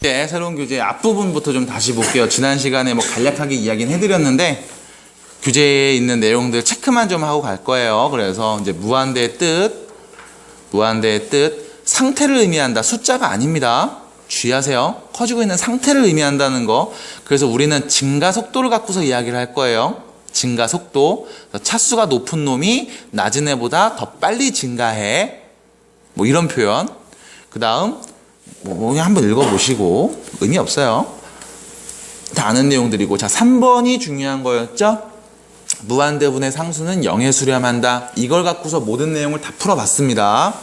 네, 새로운 교재 앞부분부터 좀 다시 볼게요. 지난 시간에 뭐 간략하게 이야기는 해드렸는데 교재에 있는 내용들 체크만 좀 하고 갈 거예요. 그래서 이제 무한대의 뜻, 상태를 의미한다. 숫자가 아닙니다. 주의하세요. 커지고 있는 상태를 의미한다는 거. 그래서 우리는 증가 속도를 갖고서 이야기를 할 거예요. 증가 속도. 차수가 높은 놈이 낮은 애보다 더 빨리 증가해. 뭐 이런 표현. 그 다음 그냥 한번 읽어보시고 의미 없어요. 다 아는 내용들이고. 자, 3번이 중요한 거였죠. 무한대분의 상수는 0에 수렴한다. 이걸 갖고서 모든 내용을 다 풀어봤습니다.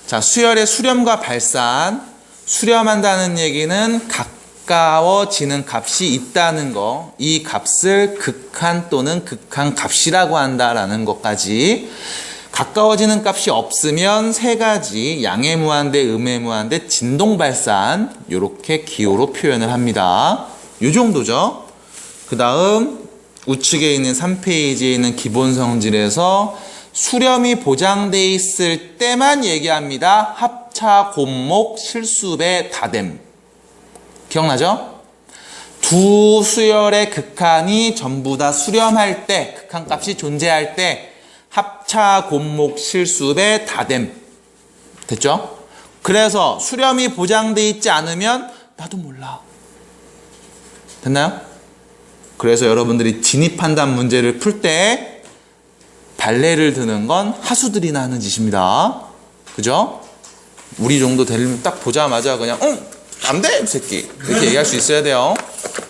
자, 수열의 수렴과 발산. 수렴한다는 얘기는 가까워지는 값이 있다는 거. 이 값을 극한 또는 극한 값이라고 한다라는 것까지. 가까워지는 값이 없으면 세 가지, 양의 무한대, 음의 무한대, 진동 발산, 요렇게 기호로 표현을 합니다. 요 정도죠. 그 다음 우측에 있는 3페이지에 있는 기본 성질에서 수렴이 보장되어 있을 때만 얘기합니다. 합차, 곱목, 실수배, 다됨. 기억나죠? 두 수열의 극한이 전부 다 수렴할 때, 극한 값이 존재할 때 합차, 곱목, 실수배, 다됨. 됐죠? 그래서 수렴이 보장되어 있지 않으면 나도 몰라. 됐나요? 그래서 여러분들이 진입판단 문제를 풀 때 발레를 드는 건 하수들이나 하는 짓입니다. 그죠? 우리 정도 되면 딱 보자마자 그냥 안 돼! 이 새끼. 이렇게 얘기할 수 있어야 돼요.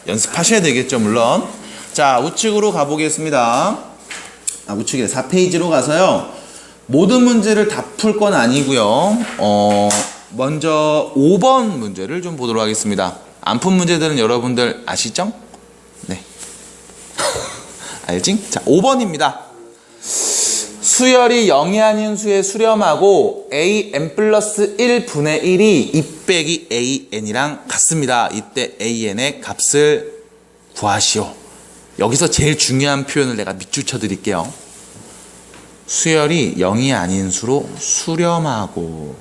연습하셔야 되겠죠, 물론. 자, 우측으로 가보겠습니다. 우측에 4페이지로 가서요. 모든 문제를 다 풀 건 아니고요. 먼저 5번 문제를 좀 보도록 하겠습니다. 안 푼 문제들은 여러분들 아시죠? 네. 알지? 자, 5번입니다. 수열이 0이 아닌 수의 수렴하고 an 플러스 1분의 1이 2 빼기 an이랑 같습니다. 이때 an의 값을 구하시오. 여기서 제일 중요한 표현을 내가 밑줄 쳐 드릴게요. 수열이 0이 아닌 수로 수렴하고.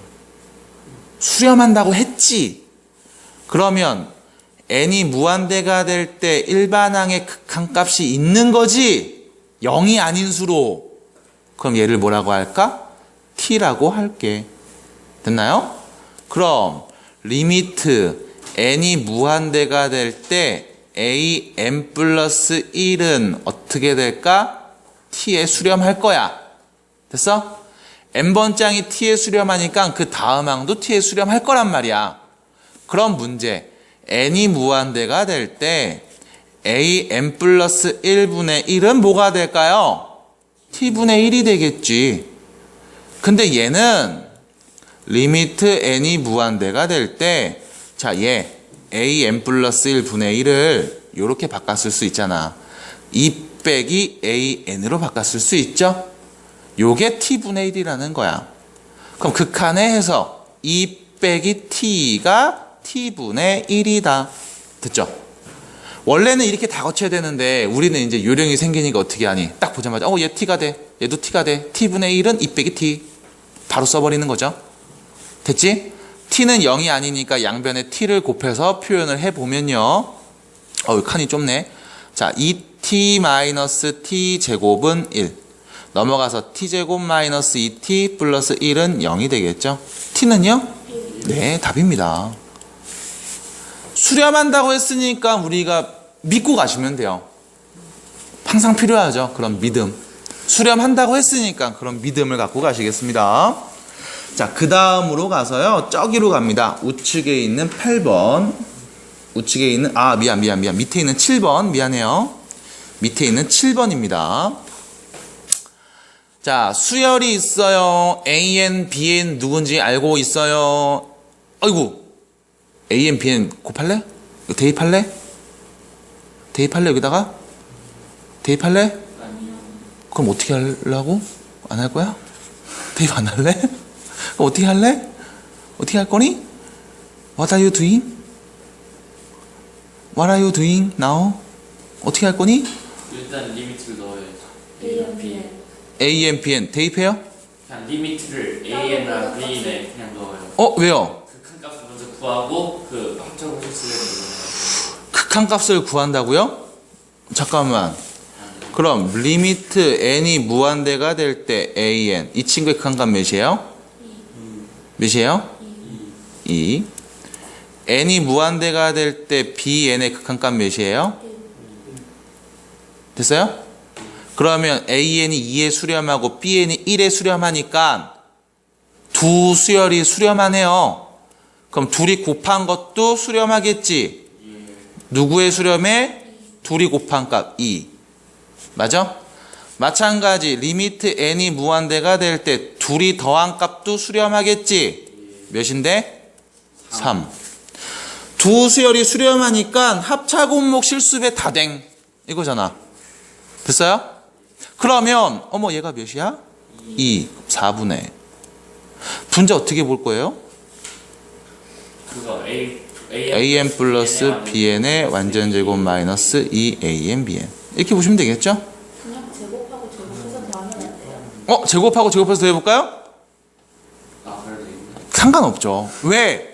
수렴한다고 했지. 그러면 n이 무한대가 될 때 일반항의 극한값이 있는 거지. 0이 아닌 수로. 그럼 얘를 뭐라고 할까? t라고 할게. 됐나요? 그럼 리미트 n이 무한대가 될 때 an 플러스 1은 어떻게 될까? t에 수렴할 거야. 됐어? n번장이 t에 수렴하니까 그 다음 항도 t에 수렴할 거란 말이야. 그럼 문제. n이 무한대가 될 때 an 플러스 1분의 1은 뭐가 될까요? t분의 1이 되겠지. 근데 얘는 리미트 n이 무한대가 될 때 자, 얘 an 플러스 1분의 1을 이렇게 바꿨을 수 있잖아. 2 빼기 an으로 바꿨을 수 있죠? 요게 t분의 1이라는 거야. 그럼 극한의 해석 2 빼기 t가 t분의 1이다. 됐죠? 원래는 이렇게 다 거쳐야 되는데 우리는 이제 요령이 생기니까 어떻게 하니? 딱 보자마자 얘 t가 돼. 얘도 t가 돼. t분의 1은 2 빼기 t. 바로 써버리는 거죠. 됐지? t는 0이 아니니까 양변에 t를 곱해서 표현을 해보면요. 칸이 좁네. 자, 2t-t 제곱은 1. 넘어가서 t제곱 마이너스 2t 플러스 1은 0이 되겠죠. t는요? 네, 답입니다. 수렴한다고 했으니까 우리가 믿고 가시면 돼요. 항상 필요하죠. 그런 믿음. 수렴한다고 했으니까 그런 믿음을 갖고 가시겠습니다. 자, 그 다음으로 가서요. 저기로 갑니다. 우측에 있는 8번. 우측에 있는, 미안. 밑에 있는 7번. 미안해요. 밑에 있는 7번입니다. 자, 수열이 있어요. an, bn 누군지 알고 있어요. 아이고. an, bn 곱할래? 대입할래? 대입할래, 여기다가? 대입할래? 아니요. 그럼 어떻게 하려고? 안 할 거야? 대입 안 할래? 그럼 어떻게 할래? 어떻게 할 거니? What are you doing? What are you doing now? 어떻게 할 거니? 일단 리미트를 넣어야죠. A, N, B, N 대입해요? 그냥 리미트를 A나 B에 그냥 넣어요. 왜요? 극한 값을 먼저 구하고 그 합쳐서 쓰는 극한값을 구한다고요? 잠깐만. 그럼 리미트 n이 무한대가 될 때 an 이 친구의 극한값 몇이에요? 몇이에요? 2. n이 무한대가 될 때 bn의 극한값 몇이에요? 됐어요? 그러면 an이 2에 수렴하고 bn이 1에 수렴하니까 두 수열이 수렴하네요. 그럼 둘이 곱한 것도 수렴하겠지. 누구의 수렴에? 둘이 곱한 값 2. 맞아? 마찬가지 리미트 n이 무한대가 될 때 둘이 더한 값도 수렴하겠지. 몇인데? 3. 두 수열이 수렴하니까 합차곱목 실수배 다댕 이거잖아. 됐어요? 그러면 어머 얘가 몇이야? 2. 4분의 분자 어떻게 볼 거예요? 그거 an 플러스 bn의 완전 제곱 마이너스 2an bn 이렇게 보시면 되겠죠? 그냥 제곱하고 제곱해서 더하면 안 돼요? 제곱하고 제곱해서 더해볼까요? 아 그래도 있나? 상관없죠. 왜?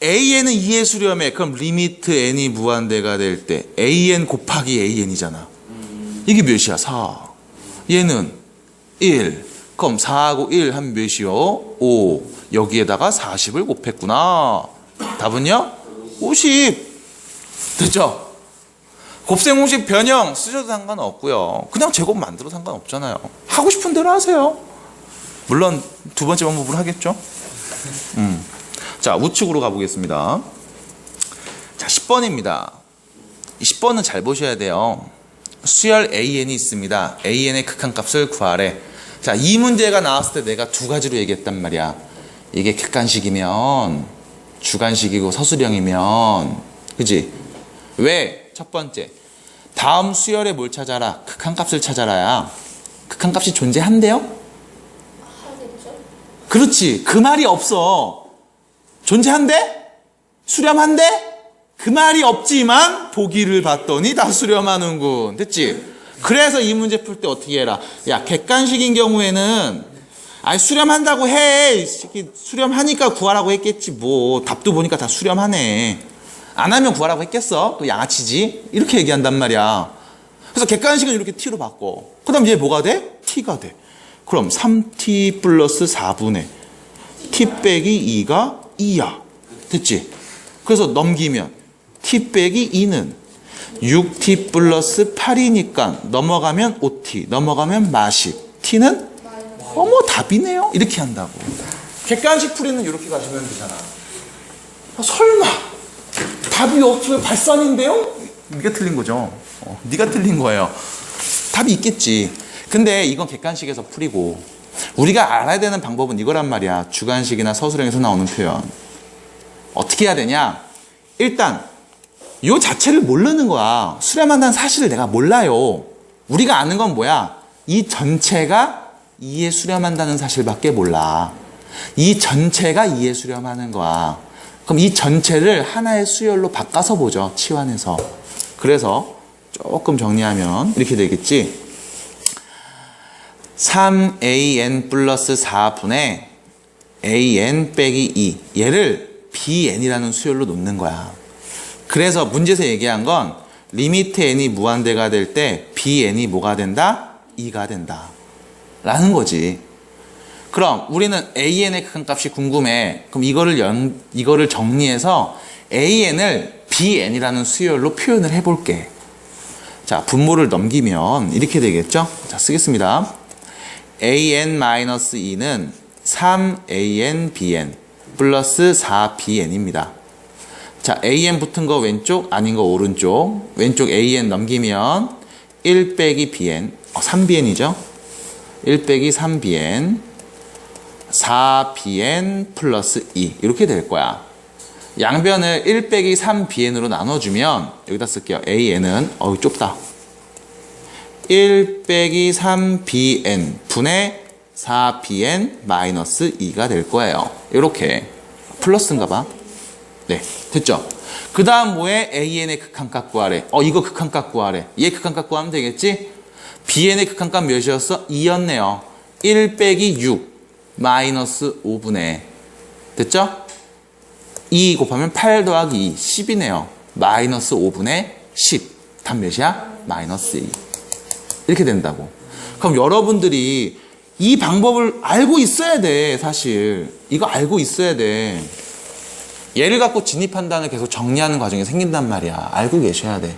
an은 2의 수렴에 그럼 리미트 n이 무한대가 될 때 an 곱하기 an이잖아. 이게 몇이야? 4. 얘는 1. 그럼 4하고 1 하면 몇이요? 5. 여기에다가 40을 곱했구나. 답은요? 50. 됐죠? 곱셈공식 변형 쓰셔도 상관없고요. 그냥 제곱 만들어도 상관없잖아요. 하고 싶은 대로 하세요. 물론 두 번째 방법으로 하겠죠? 자, 우측으로 가보겠습니다. 자, 10번입니다. 10번은 잘 보셔야 돼요. 수열 an이 있습니다. an의 극한값을 구하래. 자, 이 문제가 나왔을 때 내가 두 가지로 얘기했단 말이야. 이게 객관식이면, 주관식이고 서술형이면, 그지? 왜? 첫 번째, 다음 수열에 뭘 찾아라? 극한값을 찾아라야. 극한값이 존재한대요? 하겠죠? 그렇지. 그 말이 없어. 존재한대? 수렴한대? 그 말이 없지만 보기를 봤더니 다 수렴하는군. 됐지? 그래서 이 문제 풀 때 어떻게 해라? 야, 객관식인 경우에는 아니 수렴한다고 해. 수렴하니까 구하라고 했겠지 뭐. 답도 보니까 다 수렴하네. 안 하면 구하라고 했겠어? 또 양아치지? 이렇게 얘기한단 말이야. 그래서 객관식은 이렇게 t로 바꿔. 그 다음 얘 뭐가 돼? t가 돼. 그럼 3t 플러스 4분의 t 빼기 2가 2야. 됐지? 그래서 넘기면 t 빼기 2는 6t 플러스 8이니까 넘어가면 5t, 넘어가면 마십. t는? 어머 답이네요. 이렇게 한다고. 객관식 풀이는 이렇게 가시면 되잖아. 설마 답이 없으면 발산인데요? 네가 틀린 거죠. 네가 틀린 거예요. 답이 있겠지. 근데 이건 객관식에서 풀이고 우리가 알아야 되는 방법은 이거란 말이야. 주관식이나 서술형에서 나오는 표현. 어떻게 해야 되냐? 일단 요 자체를 모르는 거야. 수렴한다는 사실을 내가 몰라요. 우리가 아는 건 뭐야? 이 전체가 2에 수렴한다는 사실밖에 몰라. 이 전체가 2에 수렴하는 거야. 그럼 이 전체를 하나의 수열로 바꿔서 보죠. 치환해서. 그래서 조금 정리하면 이렇게 되겠지. 3an 플러스 4분의 an 빼기 2. 얘를 bn이라는 수열로 놓는 거야. 그래서 문제에서 얘기한 건 리미트 n이 무한대가 될 때 bn이 뭐가 된다? 2가 된다. 라는 거지. 그럼 우리는 an의 극한값이 궁금해. 그럼 이거를 정리해서 an을 bn이라는 수열로 표현을 해볼게. 자, 분모를 넘기면 이렇게 되겠죠? 자, 쓰겠습니다. an-2는 3an bn 플러스 4bn입니다. 자, an 붙은 거 왼쪽, 아닌 거 오른쪽. 왼쪽 an 넘기면 1 빼기 bn, 3bn이죠? 1 빼기 3bn, 4bn 플러스 2 이렇게 될 거야. 양변을 1 빼기 3bn으로 나눠주면 여기다 쓸게요. an은 좁다. 1 빼기 3bn 분의 4bn 마이너스 2가 될 거예요. 이렇게 플러스인가 봐. 네, 됐죠? 그 다음 뭐에 an의 극한값 구하래. 이거 극한값 구하래. 얘 극한값 구하면 되겠지? bn의 극한값 몇이었어? 2였네요. 1 빼기 6 마이너스 5분의 됐죠? 2 곱하면 8 더하기 2, 10이네요. 마이너스 5분의 10. 답 몇이야? 마이너스 2. 이렇게 된다고. 그럼 여러분들이 이 방법을 알고 있어야 돼, 사실. 이거 알고 있어야 돼. 얘를 갖고 진입한다는 계속 정리하는 과정이 생긴단 말이야. 알고 계셔야 돼.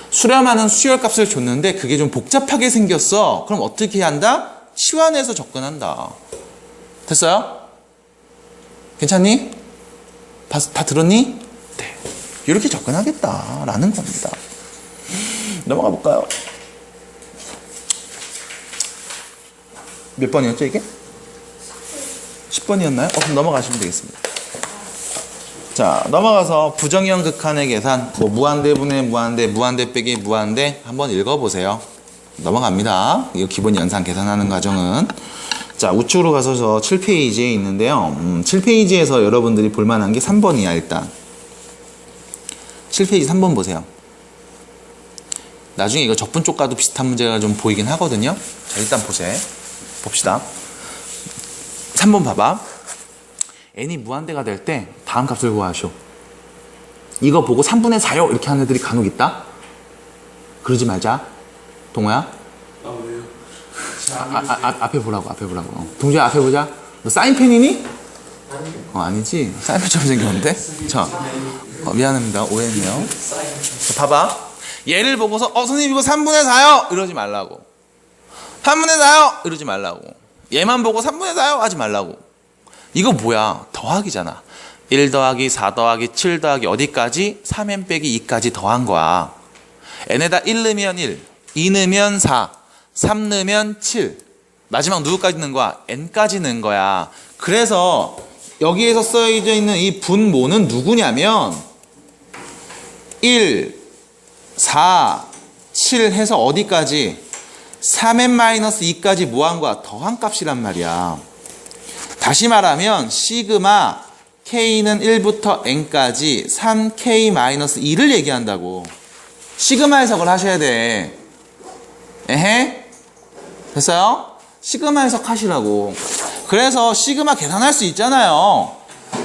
수렴하는 수열값을 줬는데 그게 좀 복잡하게 생겼어. 그럼 어떻게 해야 한다? 치환해서 접근한다. 됐어요? 괜찮니? 다 들었니? 네. 이렇게 접근하겠다라는 겁니다. 넘어가 볼까요? 몇 번이었죠, 이게? 10번이었나요? 그럼 넘어가시면 되겠습니다. 자, 넘어가서 부정형 극한의 계산, 뭐 무한대분의 무한대, 무한대 빼기 무한대 한번 읽어보세요. 넘어갑니다. 이거 기본 연산 계산하는 과정은. 자, 우측으로 가서 저 7페이지에 있는데요. 7페이지에서 여러분들이 볼만한 게 3번이야, 일단. 7페이지 3번 보세요. 나중에 이거 적분 쪽 가도 비슷한 문제가 좀 보이긴 하거든요. 자, 일단 보세요. 봅시다. 3번 봐봐. n이 무한대가 될 때 다음 값을 구하시오. 이거 보고 3분의 4요 이렇게 하는 애들이 간혹 있다. 그러지 말자. 동호야. 아 왜요? 앞에 보라고. 동주야, 앞에 보자. 너 사인펜이니? 아니지. 사인펜처럼 생겼는데. 자, 미안합니다. 오해했네요. 자, 봐봐. 얘를 보고서 선생님 이거 3분의 4요 이러지 말라고. 3분의 4요 이러지 말라고. 얘만 보고 3분의 4요 하지 말라고. 이거 뭐야? 더하기잖아. 1 더하기 4 더하기 7 더하기 어디까지? 3n 빼기 2까지 더한 거야. n에다 1 넣으면 1, 2 넣으면 4, 3 넣으면 7. 마지막 누구까지 넣은 거야? n까지 넣은 거야. 그래서 여기에서 써져 있는 이 분모는 누구냐면 1, 4, 7 해서 어디까지? 3n-2까지 뭐 한 거야? 더한 값이란 말이야. 다시 말하면 시그마 k는 1부터 n까지 3k-2를 얘기한다고. 시그마 해석을 하셔야 돼. 에헤? 됐어요? 시그마 해석하시라고. 그래서 시그마 계산할 수 있잖아요.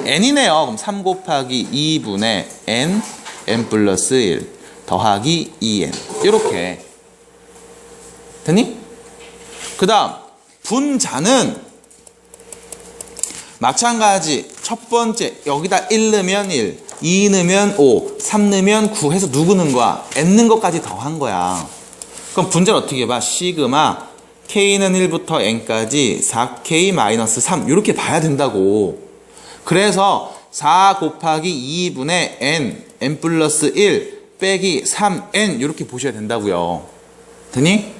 n이네요. 그럼 3 곱하기 2분의 n 플러스 1 더하기 2n. 이렇게. 됐니? 그 다음 분자는 마찬가지. 첫 번째 여기다 1 넣으면 1, 2 넣으면 5, 3 넣으면 9 해서 누구 넣은 거야? n 넣은 것까지 더한 거야. 그럼 분자를 어떻게 해봐? 시그마 k는 1부터 n까지 4k-3 이렇게 봐야 된다고. 그래서 4 곱하기 2분의 n 플러스 1 빼기 3n 이렇게 보셔야 된다고요. 되니?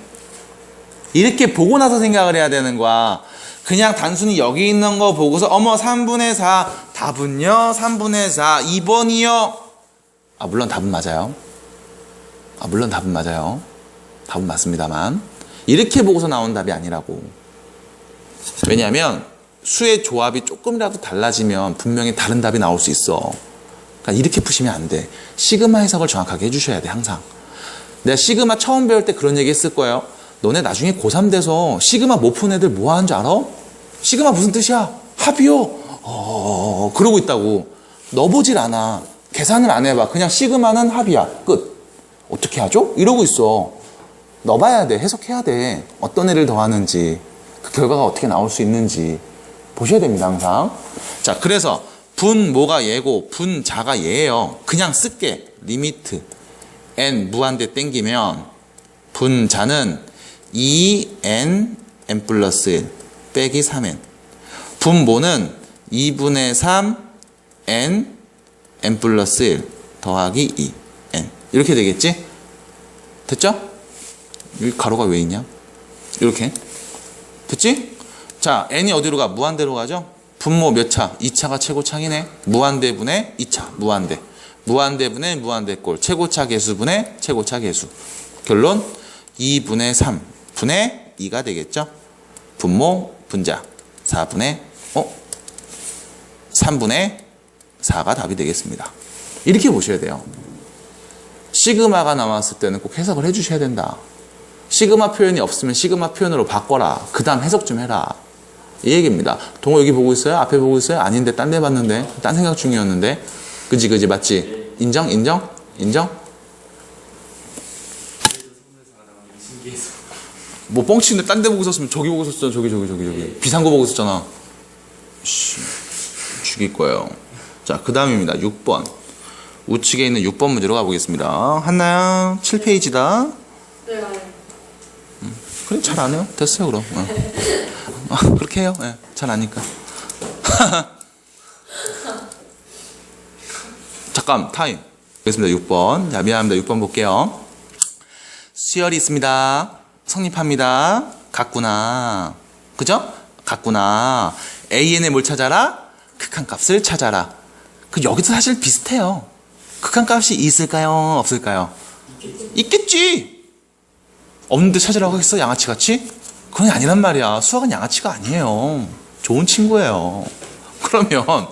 이렇게 보고 나서 생각을 해야 되는 거야. 그냥 단순히 여기 있는 거 보고서 어머 3분의 4 답은요 3분의 4 2번이요. 물론 답은 맞아요. 답은 맞습니다만 이렇게 보고서 나온 답이 아니라고. 왜냐하면 수의 조합이 조금이라도 달라지면 분명히 다른 답이 나올 수 있어. 그러니까 이렇게 푸시면 안 돼. 시그마 해석을 정확하게 해주셔야 돼. 항상. 내가 시그마 처음 배울 때 그런 얘기 했을 거예요. 너네 나중에 고3 돼서 시그마 못 푼 애들 뭐 하는 줄 알아? 시그마 무슨 뜻이야? 합이요? 그러고 있다고. 넣어보질 않아. 계산을 안 해봐. 그냥 시그마는 합이야. 끝. 어떻게 하죠? 이러고 있어. 넣어봐야 돼. 해석해야 돼. 어떤 애를 더하는지, 그 결과가 어떻게 나올 수 있는지 보셔야 됩니다. 항상. 자, 그래서 분모가 얘고 분자가 얘예요. 그냥 쓸게. 리미트 n 무한대 땡기면 분자는 2n 플러스 1 빼기 3n. 분모는 2분의 3 n 플러스 1 더하기 2n. 이렇게 되겠지? 됐죠? 여기 가로가 왜 있냐? 이렇게. 됐지? 자, n이 어디로 가? 무한대로 가죠? 분모 몇 차? 2차가 최고차이네. 무한대분의 2차. 무한대. 무한대분의 무한대꼴. 최고차 계수분의 최고차 계수. 결론 2분의 3 분의 2가 되겠죠? 분모 분자 3분의 4가 답이 되겠습니다. 이렇게 보셔야 돼요. 시그마가 나왔을 때는 꼭 해석을 해주셔야 된다. 시그마 표현이 없으면 시그마 표현으로 바꿔라. 그 다음 해석 좀 해라. 이 얘기입니다. 동호 여기 보고 있어요? 앞에 보고 있어요? 아닌데 딴 데 봤는데 딴 생각 중이었는데 그지 맞지? 인정? 신기해서. 뭐 뻥치는데 딴 데 보고 있었으면 저기 보고 있었잖아. 저기 비상구 보고 있었잖아. 씨, 죽일 거예요. 자, 그 다음입니다. 6번 우측에 있는 6번 문제로 가보겠습니다. 한나야 7페이지다. 네, 아니. 그래 잘 안 해요? 됐어요 그럼. 그렇게 해요. 네, 잘 아니까. 잠깐 타임. 알겠습니다. 6번. 자, 미안합니다. 6번 볼게요. 수열이 있습니다. 성립합니다. 같구나. 그죠? 같구나. AN의 뭘 찾아라? 극한값을 찾아라. 그 여기도 사실 비슷해요. 극한값이 있을까요? 없을까요? 있겠지. 없는데 찾으라고 하겠어? 양아치같이? 그건 아니란 말이야. 수학은 양아치가 아니에요. 좋은 친구예요. 그러면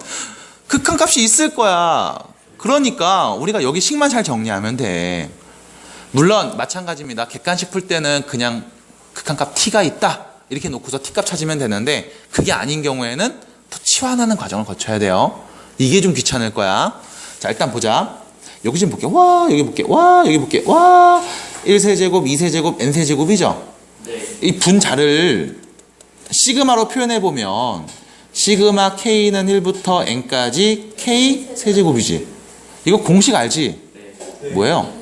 극한값이 있을 거야. 그러니까 우리가 여기 식만 잘 정리하면 돼. 물론 마찬가지입니다. 객관식 풀 때는 그냥 극한값 t가 있다 이렇게 놓고서 t값 찾으면 되는데 그게 아닌 경우에는 더 치환하는 과정을 거쳐야 돼요. 이게 좀 귀찮을 거야. 자, 일단 보자. 여기 좀 볼게. 와, 여기 볼게. 와, 여기 볼게. 와, 1세제곱, 2세제곱, n세제곱이죠? 네. 이 분자를 시그마로 표현해보면 시그마 k는 1부터 n까지 k 세제곱이지. 이거 공식 알지? 네. 뭐예요?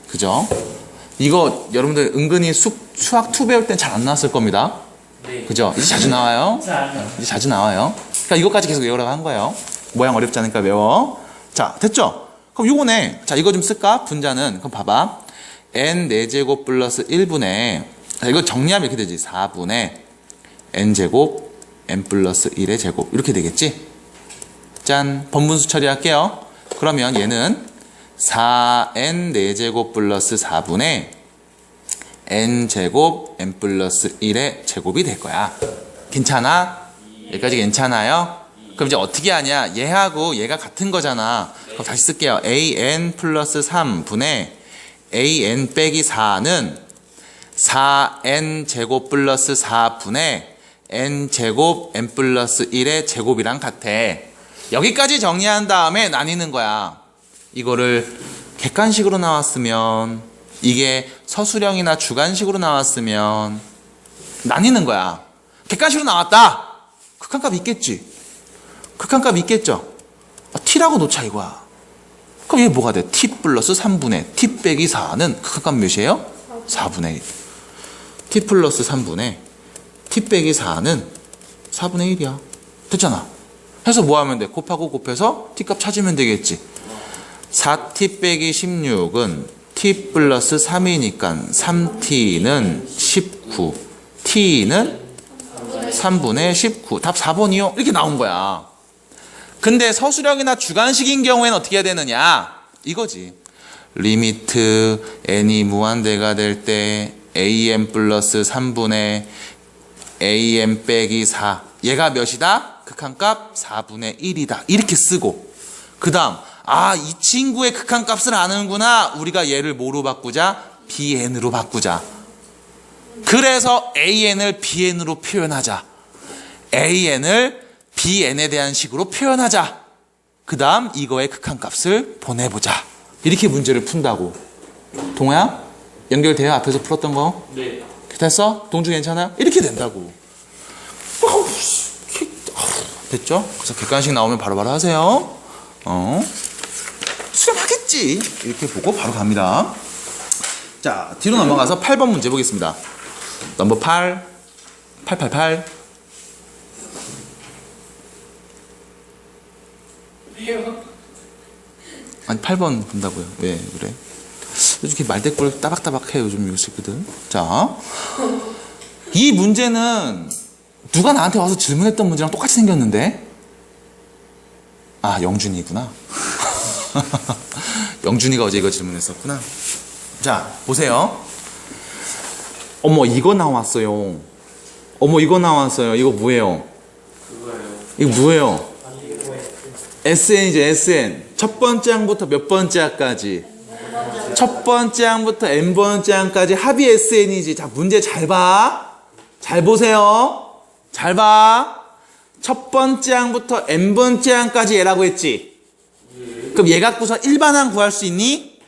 그죠? 이거 여러분들 은근히 수학 2 배울 땐 잘 안 나왔을 겁니다. 네. 그죠? 이제 자주 나와요. 이제 자주 나와요. 그러니까 이것까지 계속 외우라고 한 거예요. 모양 어렵지 않으니까 외워. 자, 됐죠? 그럼 요거네. 자, 이거 좀 쓸까? 분자는. 그럼 봐봐. n 4제곱 플러스 1분의, 자, 이거 정리하면 이렇게 되지. 4분의 n제곱 n 플러스 1의 제곱. 이렇게 되겠지? 짠. 번분수 처리할게요. 그러면 얘는 4n 4제곱 플러스 4분의 n제곱 n 플러스 1의 제곱이 될 거야. 괜찮아? 여기까지 괜찮아요? 그럼 이제 어떻게 하냐? 얘하고 얘가 같은 거잖아. 그럼 다시 쓸게요. an 플러스 3분의 an 빼기 4는 4n 제곱 플러스 4분의 n 제곱 n 플러스 1의 제곱이랑 같아. 여기까지 정리한 다음에 나뉘는 거야. 이거를 객관식으로 나왔으면, 이게 서술형이나 주관식으로 나왔으면 나뉘는 거야. 객관식으로 나왔다. 극한값 있겠지. 극한값 있겠죠. t라고 놓자 이거야. 그럼 이게 뭐가 돼? t 플러스 3분의 t 빼기 4는 극한값 몇이에요? 4분의 1. t 플러스 3분의 t 빼기 4는 4분의 1이야. 됐잖아. 해서 뭐 하면 돼? 곱하고 곱해서 t값 찾으면 되겠지. 4t 빼기 16은 t 플러스 3이니까 3t는 19, t는 3분의 19. 답 4번이요? 이렇게 나온 거야. 근데 서술형이나 주관식인 경우에는 어떻게 해야 되느냐? 이거지. 리미트 n이 무한대가 될 때 am 플러스 3분의 am 빼기 4. 얘가 몇이다? 극한값 4분의 1이다. 이렇게 쓰고. 그 다음, 이 친구의 극한값을 아는구나. 우리가 얘를 뭐로 바꾸자? bn으로 바꾸자. 그래서 an을 bn으로 표현하자. an을 bn에 대한 식으로 표현하자. 그 다음 이거의 극한값을 보내보자. 이렇게 문제를 푼다고. 동호야? 연결돼요? 앞에서 풀었던 거? 네. 됐어? 동주 괜찮아요? 이렇게 된다고. 됐죠? 그래서 객관식 나오면 바로바로 하세요. 수렴하겠지. 이렇게 보고 바로 갑니다. 자, 뒤로 넘어가서 8번 문제 보겠습니다. 넘버 8. 888. 왜요? 아니 8번 본다고요. 왜 그래? 요즘 이렇게 말대꾸를 따박따박 해요. 요즘 이 새끼들. 자, 이 문제는 누가 나한테 와서 질문했던 문제랑 똑같이 생겼는데, 영준이구나. 영준이가 어제 이거 질문했었구나. 자, 보세요. 어머, 이거 나왔어요. 어머, 이거 나왔어요. 이거 뭐예요? 그거예요. 이거 뭐예요? SN이죠, SN. 첫 번째 항부터 몇 번째 항까지? 첫 번째 항부터 n번째 항까지 합이 SN이지. 자, 문제 잘 봐. 잘 보세요. 잘 봐. 첫 번째 항부터 n번째 항까지 얘라고 했지. 그럼 얘 갖고서 일반항 구할 수 있니?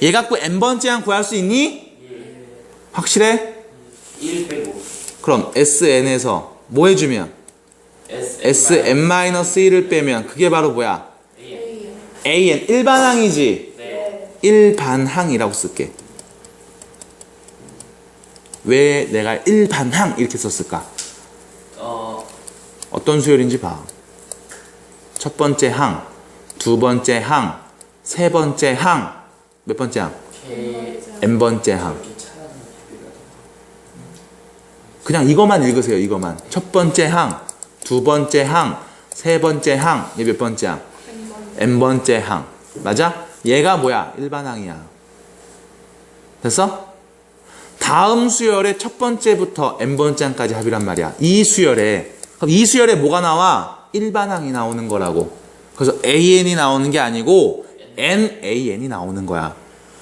얘 갖고 n번째 항 구할 수 있니? 확실해? 1 빼고 그럼 SN에서 뭐 해주면? SN-1을 빼면 그게 바로 뭐야? AN. 일반항이지? 네. 일반항이라고 쓸게. 왜 내가 일반항 이렇게 썼을까? 어떤 수열인지 봐. 첫 번째 항, 두 번째 항, 세 번째 항, 몇 번째 항? n번째 항. 그냥 이것만 읽으세요. 이것만. 첫 번째 항, 두 번째 항, 세 번째 항. 얘 몇 번째 항? n번째 항. 맞아? 얘가 뭐야? 일반항이야. 됐어? 다음 수열의 첫 번째부터 n번째 항까지 합이란 말이야. 이 수열에. 그럼 이 수열에 뭐가 나와? 일반항이 나오는 거라고. 그래서 AN이 나오는 게 아니고 NAN이 나오는 거야.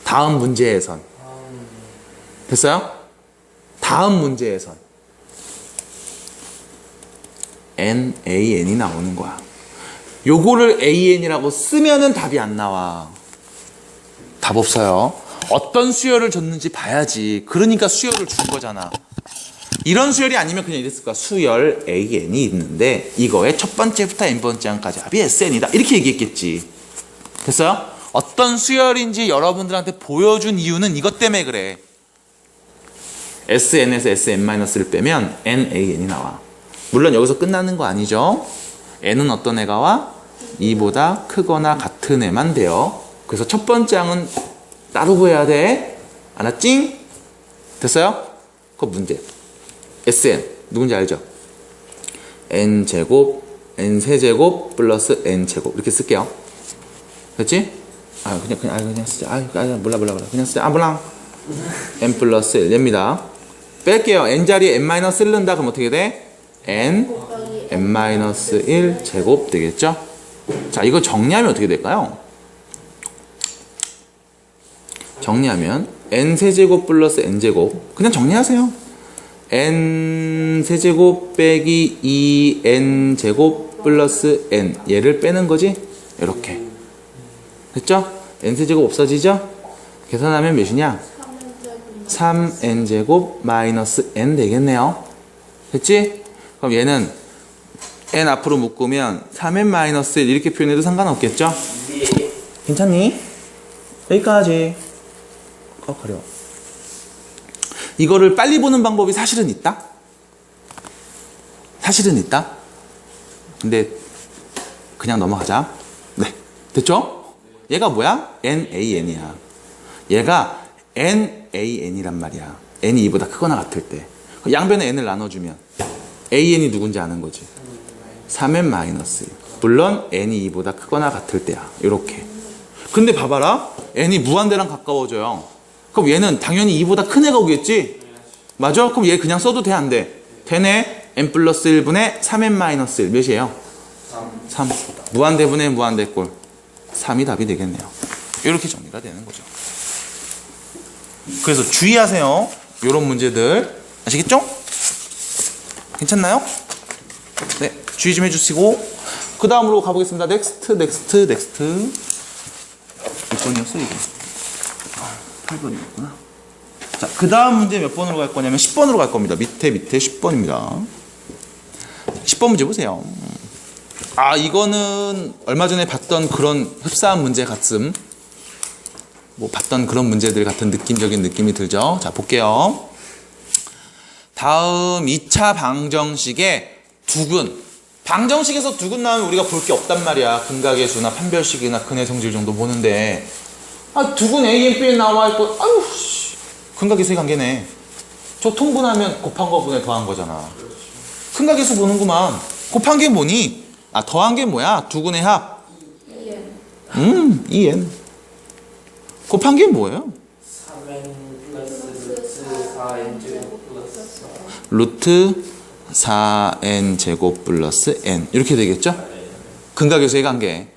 다음 문제에선. 됐어요? 다음 문제에선. NAN이 나오는 거야. 요거를 AN이라고 쓰면은 답이 안 나와. 답 없어요. 어떤 수열을 줬는지 봐야지. 그러니까 수열을 준 거잖아. 이런 수열이 아니면 그냥 이랬을 거야. 수열 AN이 있는데 이거의 첫 번째부터 n번째 항까지 합이 SN이다. 이렇게 얘기했겠지. 됐어요? 어떤 수열인지 여러분들한테 보여준 이유는 이것 때문에 그래. SN에서 SN-를 빼면 NAN이 나와. 물론 여기서 끝나는 거 아니죠. n은 어떤 애가 와? 2보다 크거나 같은 애만 돼요. 그래서 첫 번째 항은 따로 구해야 돼. 알았지? 됐어요? 그 문제. SN 누군지 알죠? n제곱 n세제곱 플러스 n제곱 이렇게 쓸게요. 됐지? 그냥 쓰자. 몰라 그냥 쓰자. 몰라. n 플러스 1 얘입니다. 뺄게요. n 자리에 n-1 넣는다. 그럼 어떻게 돼? n-1 제곱 되겠죠? 자, 이거 정리하면 어떻게 될까요? 정리하면 n세제곱 플러스 n제곱. 그냥 정리하세요. n세제곱 빼기 2n제곱 플러스 n. 얘를 빼는 거지? 이렇게. 됐죠? n세제곱 없어지죠? 계산하면 몇이냐? 3n제곱 마이너스 n 되겠네요. 됐지? 그럼 얘는 n 앞으로 묶으면 3n 마이너스 1 이렇게 표현해도 상관없겠죠? 괜찮니? 여기까지. 가려. 이거를 빨리 보는 방법이 사실은 있다? 사실은 있다? 근데 그냥 넘어가자. 네. 됐죠? 얘가 뭐야? NAN이야. 얘가 NAN이란 말이야. n이 2보다 크거나 같을 때. 양변에 n을 나눠주면 AN이 누군지 아는 거지. 3n-1. 물론 n이 2보다 크거나 같을 때야. 이렇게. 근데 봐봐라. n이 무한대랑 가까워져요. 그럼 얘는 당연히 2보다 큰 애가 오겠지? 맞아? 그럼 얘 그냥 써도 돼? 안 돼? 되네. n 플러스 1분의 3n-1 몇이에요? 3. 무한대분의 무한대꼴 3이 답이 되겠네요. 이렇게 정리가 되는 거죠. 그래서 주의하세요. 이런 문제들 아시겠죠? 괜찮나요? 네, 주의 좀 해주시고 그 다음으로 가보겠습니다. 넥스트. 6번이었어 이게. 8번이었구나. 자, 그 다음 문제 몇 번으로 갈 거냐면 10번으로 갈 겁니다. 밑에 10번입니다. 10번 문제 보세요. 아, 이거는 얼마 전에 봤던 그런 흡사한 문제 같음. 뭐 봤던 그런 문제들 같은 느낌적인 느낌이 들죠. 자, 볼게요. 다음 2차 방정식의 두근. 방정식에서 두근 나오면 우리가 볼 게 없단 말이야. 근각의 수나 판별식이나 근의 성질 정도 보는데 두근 A, N, B 나와 있고 아유 근각의 수의 관계네. 저 통분하면 곱한 거분에 더한 거잖아. 근각의 수 보는구만. 곱한 게 뭐니? 더한 게 뭐야? 두근의 합 2n. 곱한 게 뭐예요? 3n 플러스 4n 제곱 플러스 루트 4n 제곱 플러스 n 이렇게 되겠죠? 근각의 수의 관계.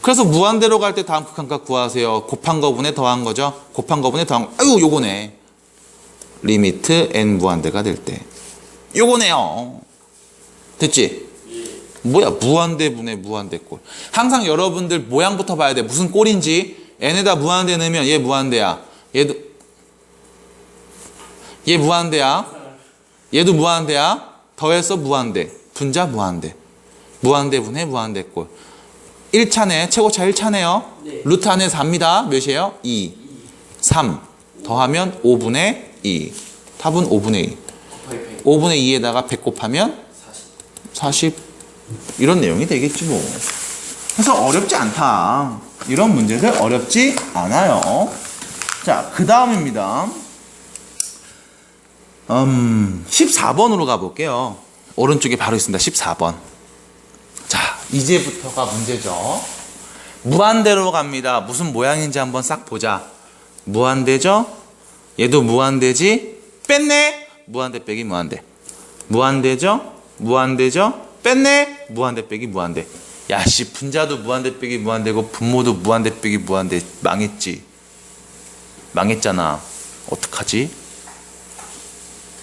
그래서 무한대로 갈 때 다음 극한값 구하세요. 곱한 거분에 더한 거죠. 곱한 거분에 더한 거. 아유, 요거네. 리미트 n 무한대가 될 때. 요거네요. 됐지? 뭐야, 무한대분의 무한대꼴. 항상 여러분들 모양부터 봐야 돼. 무슨 꼴인지. n에다 무한대 넣으면 얘 무한대야. 얘 무한대야. 얘도 무한대야. 더해서 무한대. 분자 무한대. 무한대분의 무한대꼴. 1차네. 최고차 1차네요. 네. 루트 안에 4입니다. 몇이에요? 2. 3. 더하면 5분의 2. 답은 5분의 2. 곱하기 100. 5분의 2에다가 100 곱하면 40. 이런 내용이 되겠지 뭐. 그래서 어렵지 않다. 이런 문제들 어렵지 않아요. 자, 그 다음입니다. 14번으로 가볼게요. 오른쪽에 바로 있습니다. 14번. 자, 이제부터가 문제죠. 무한대로 갑니다. 무슨 모양인지 한번 싹 보자. 무한대죠? 얘도 무한대지? 뺐네? 무한대 빼기 무한대. 무한대죠? 무한대죠? 뺐네? 무한대 빼기 무한대. 야, 씨, 분자도 무한대 빼기 무한대고 분모도 무한대 빼기 무한대. 망했지? 망했잖아. 어떡하지?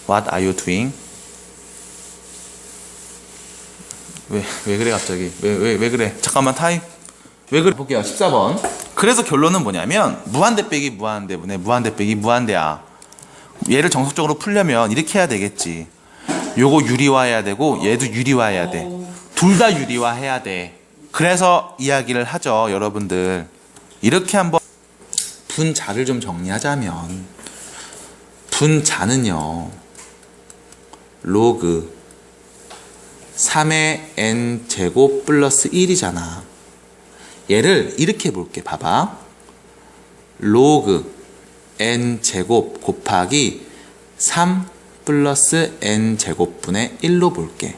What are you doing? 왜 그래 갑자기? 왜 그래? 잠깐만 타임. 왜 그래? 볼게요. 14번. 그래서 결론은 뭐냐면 무한대 빼기 무한대분의 무한대 빼기 무한대야. 얘를 정석적으로 풀려면 이렇게 해야 되겠지. 요거 유리화해야 되고 얘도 유리화해야 돼. 둘 다 유리화해야 돼. 그래서 이야기를 하죠, 여러분들. 이렇게 한번 분자를 좀 정리하자면 분자는요, 로그 3의 n 제곱 플러스 1이잖아. 얘를 이렇게 볼게. 봐봐. 로그 n 제곱 곱하기 3 플러스 n 제곱분의 1로 볼게.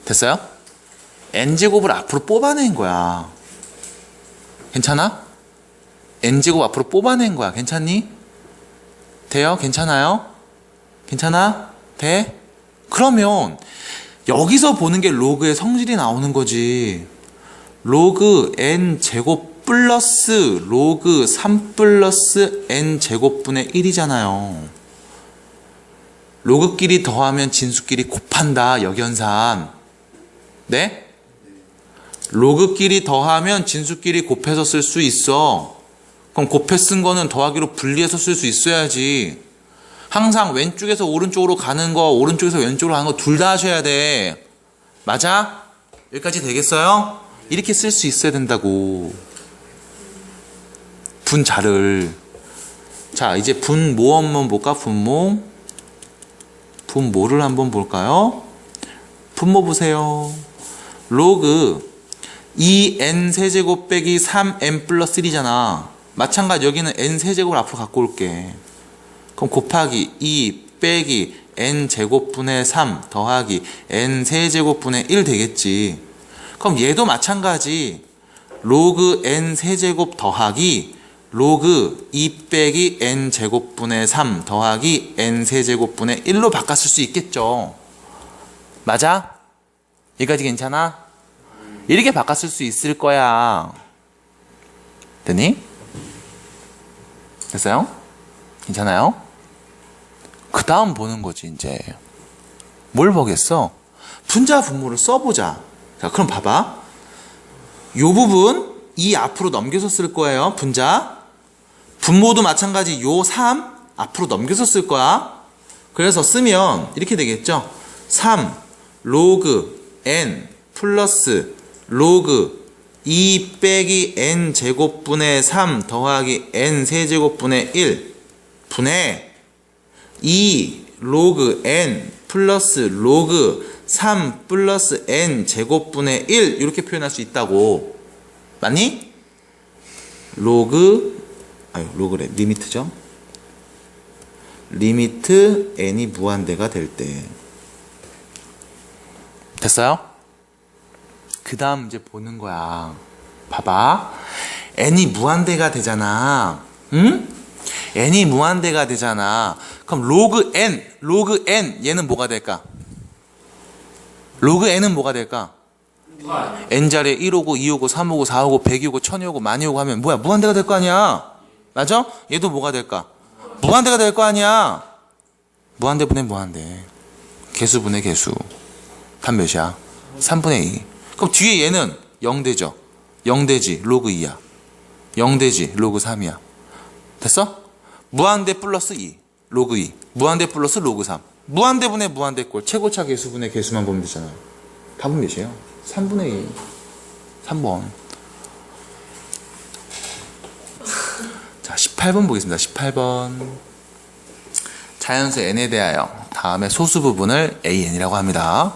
됐어요? n 제곱을 앞으로 뽑아낸 거야. 괜찮아? n 제곱 앞으로 뽑아낸 거야. 괜찮니? 돼요? 괜찮아요? 괜찮아? 돼? 그러면 여기서 보는 게 로그의 성질이 나오는 거지. 로그 n 제곱 플러스 로그 3 플러스 n 제곱분의 1이잖아요. 로그끼리 더하면 진수끼리 곱한다. 역연산. 네? 로그끼리 더하면 진수끼리 곱해서 쓸 수 있어. 그럼 곱해 쓴 거는 더하기로 분리해서 쓸 수 있어야지. 항상 왼쪽에서 오른쪽으로 가는 거, 오른쪽에서 왼쪽으로 가는 거 둘 다 하셔야 돼. 맞아? 여기까지 되겠어요? 이렇게 쓸 수 있어야 된다고. 분자를. 자, 이제 분모 한번 볼까? 분모를 한번 볼까요? 분모 보세요. 로그 2n 세제곱 빼기 3n 플러스 1이잖아. 마찬가지 여기는 n 세제곱을 앞으로 갖고 올게. 그럼 곱하기 2 빼기 n 제곱분의 3 더하기 n 세제곱분의 1 되겠지. 그럼 얘도 마찬가지. 로그 n 세제곱 더하기 로그 2 빼기 n 제곱분의 3 더하기 n 세제곱분의 1로 바꿨을 수 있겠죠. 맞아? 여기까지 괜찮아? 이렇게 바꿨을 수 있을 거야. 됐니? 됐어요? 괜찮아요? 그 다음 보는 거지. 이제 뭘 보겠어? 분자 분모를 써보자. 자, 그럼 봐봐. 요 부분 이 앞으로 넘겨서 쓸 거예요. 분자. 분모도 마찬가지. 요 3 앞으로 넘겨서 쓸 거야. 그래서 쓰면 이렇게 되겠죠. 3 로그 n 플러스 로그 2 빼기 n 제곱분의 3 더하기 n 세제곱분의 1 분의 2 로그 n 플러스 로그 3 플러스 n 제곱분의 1 이렇게 표현할 수 있다고. 맞니? 로그래. 리미트죠. 리미트 n이 무한대가 될 때. 됐어요? 그 다음 이제 보는 거야. 봐봐. n이 무한대가 되잖아. 응? n이 무한대가 되잖아. 그럼 로그 n 얘는 뭐가 될까? 로그 n은 뭐가 될까? 파이. n자리에 1 오고 2 오고 3 오고 4 오고 100이 오고 1000이 오고 1000이 오고 하면 뭐야? 무한대가 될 거 아니야. 맞아? 얘도 뭐가 될까? 무한대가 될 거 아니야. 무한대 분의 무한대. 개수 분의 개수. 답 몇이야? 3분의 2. 그럼 뒤에 얘는 0대죠. 0대지. 로그 2야. 0대지. 로그 3이야. 됐어? 무한대 플러스 2. 로그 2. 무한대 플러스 로그 3. 무한대 분의 무한대 꼴. 최고차 개수 분의 개수만 보면 되잖아. 답은 몇이에요? 3분의 2. 3번. 자, 18번 보겠습니다. 18번. 자연수 n에 대하여 다음에 소수 부분을 an이라고 합니다.